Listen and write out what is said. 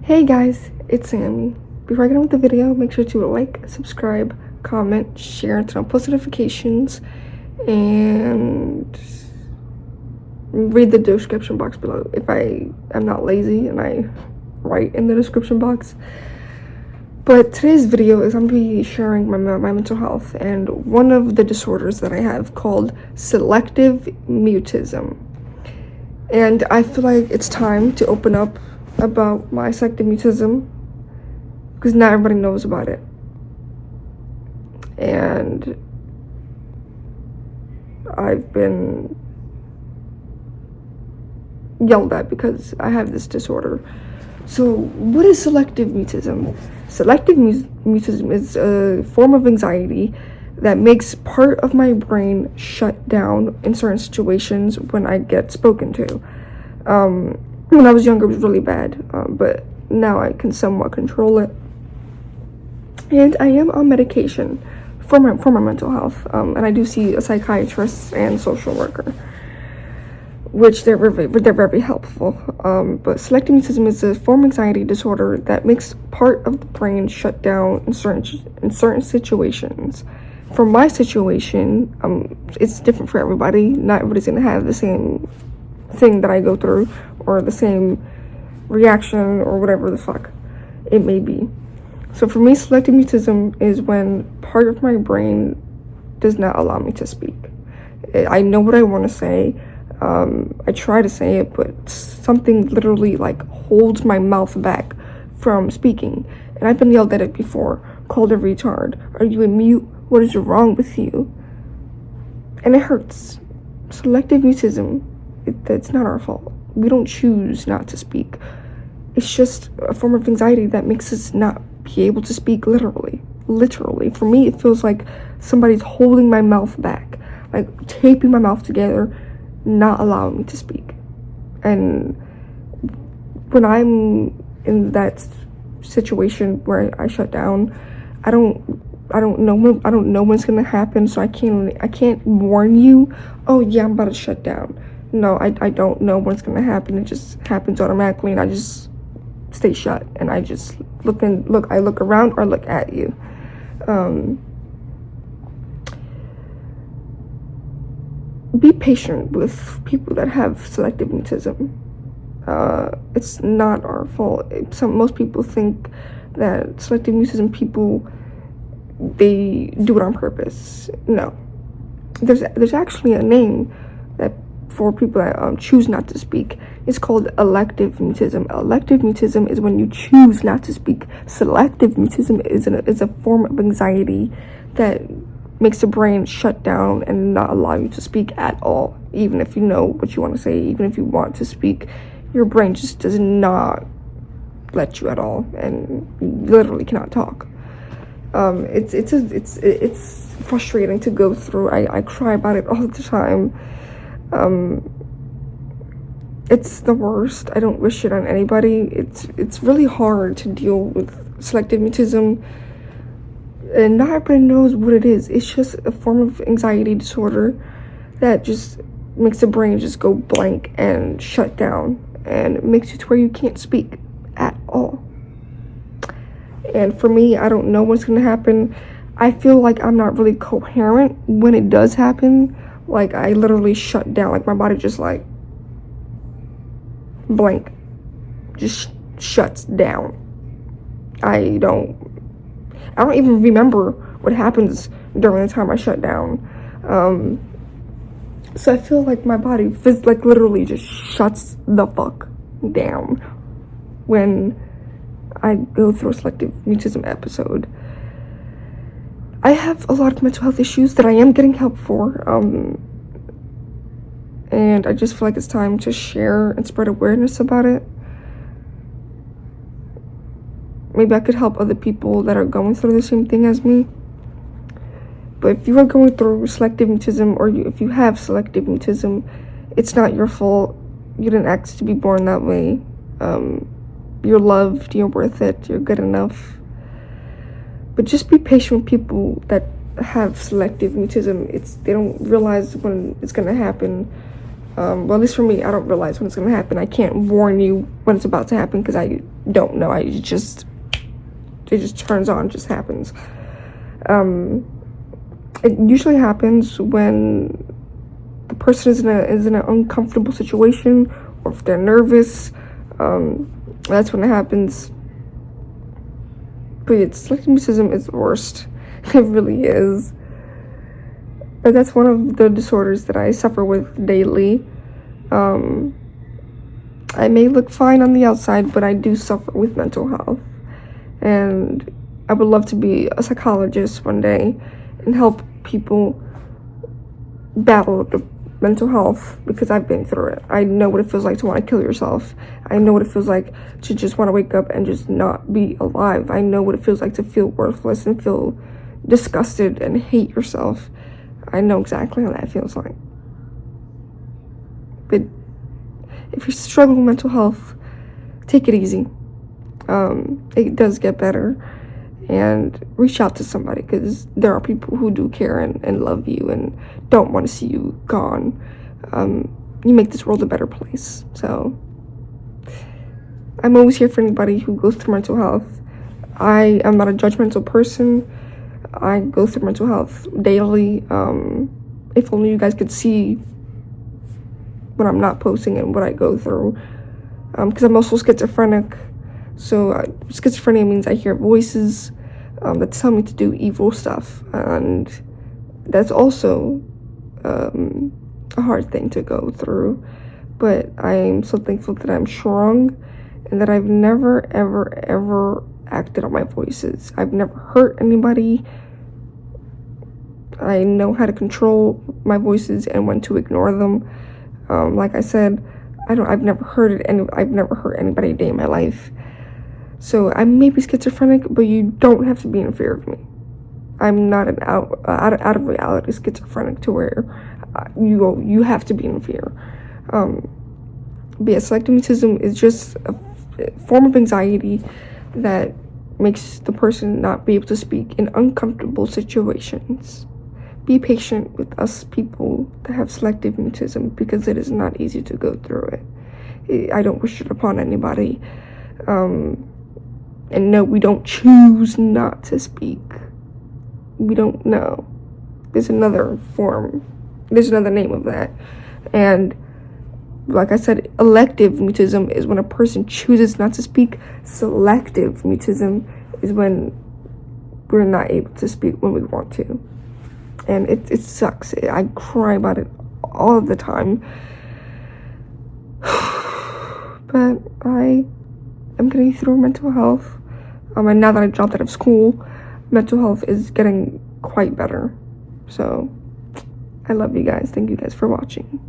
Hey guys, it's Sammy. Before I get on with the video, make sure to like, subscribe, comment, share, turn on post notifications, and read the description box below if I am not lazy and I write in the description box. But today's video is I'm going to be sharing my mental health and one of the disorders that I have called selective mutism. And I feel like it's time to open up about my selective mutism because not everybody knows about it. And I've been yelled at because I have this disorder. So what is selective mutism? Selective mutism is a form of anxiety that makes part of my brain shut down in certain situations when I get spoken to. When I was younger, it was really bad, but now I can somewhat control it. And I am on medication for my mental health, and I do see a psychiatrist and social worker, which they're very helpful. But selective mutism is a form of anxiety disorder that makes part of the brain shut down in certain situations. For my situation, it's different for everybody. Not everybody's gonna have the same thing that I go through or the same reaction or whatever the fuck it may be. So for me, selective mutism is when part of my brain does not allow me to speak. I know what I want to say. I try to say it, but something literally like holds my mouth back from speaking. And I've been yelled at it before, called a retard. Are you a mute? What is wrong with you? And it hurts. Selective mutism, it's not our fault. We don't choose not to speak. It's just a form of anxiety that makes us not be able to speak literally. For me, it feels like somebody's holding my mouth back, like taping my mouth together, not allowing me to speak. And when I'm in that situation where I shut down, I don't know when it's gonna happen, so I can't warn you, oh yeah, I'm about to shut down. No, I don't know when it's gonna happen. It just happens automatically, and I just stay shut, and I just look around or look at you. Be patient with people that have selective mutism. It's not our fault. Most people think that selective mutism people, they do it on purpose. No, there's actually a name that for people that choose not to speak. It's called elective mutism. Elective mutism is when you choose not to speak. Selective mutism is a form of anxiety that makes the brain shut down and not allow you to speak at all. Even if you know what you want to say, even if you want to speak, your brain just does not let you at all, and you literally cannot talk. It's frustrating to go through. I cry about it all the time. It's the worst. I don't wish it on anybody. It's really hard to deal with selective mutism, and not everybody knows what it is. It's just a form of anxiety disorder that just makes the brain just go blank and shut down, and it makes you to where you can't speak at all. And for me, I don't know what's gonna happen. I feel like I'm not really coherent when it does happen. Like, I literally shut down. Like, my body just like blank, just shuts down. I don't even remember what happens during the time I shut down. So I feel like my body literally just shuts the fuck down when I go through a selective mutism episode. I have a lot of mental health issues that I am getting help for, and I just feel like it's time to share and spread awareness about it. Maybe I could help other people that are going through the same thing as me. But if you are going through selective mutism, or if you have selective mutism, it's not your fault. You didn't ask to be born that way. You're loved, you're worth it, you're good enough. But just be patient with people that have selective mutism. They don't realize when it's gonna happen. Well, at least for me, I don't realize when it's gonna happen. I can't warn you when it's about to happen because I don't know. It just turns on, just happens. It usually happens when the person is in an uncomfortable situation, or if they're nervous. That's when it happens. But selective mutism is the worst. It really is. But that's one of the disorders that I suffer with daily. I may look fine on the outside, but I do suffer with mental health. And I would love to be a psychologist one day and help people battle the mental health, because I've been through it. I know what it feels like to want to kill yourself. I know what it feels like to just want to wake up and just not be alive. I know what it feels like to feel worthless and feel disgusted and hate yourself. I know exactly how that feels like. But if you're struggling with mental health, take it easy. It does get better. And reach out to somebody, because there are people who do care and love you and don't want to see you gone. You make this world a better place. So I'm always here for anybody who goes through mental health. I am not a judgmental person. I go through mental health daily. If only you guys could see when I'm not posting and what I go through. Because I'm also schizophrenic. So schizophrenia means I hear voices that tell me to do evil stuff, and that's also a hard thing to go through. But I'm so thankful that I'm strong and that I've never, ever, ever acted on my voices. I've never hurt anybody. I know how to control my voices and when to ignore them. Like I said, I've never hurt anybody a day in my life. So I may be schizophrenic, but you don't have to be in fear of me. I'm not an out of reality schizophrenic to where you have to be in fear. But yeah, selective mutism is just a form of anxiety that makes the person not be able to speak in uncomfortable situations. Be patient with us people that have selective mutism, because it is not easy to go through it. I don't wish it upon anybody. And no, we don't choose not to speak. We don't know. There's another name of that. And like I said, elective mutism is when a person chooses not to speak. Selective mutism is when we're not able to speak when we want to. And it sucks. I cry about it all the time. But I am getting through mental health. And now that I dropped out of school, mental health is getting quite better. So I love you guys. Thank you guys for watching.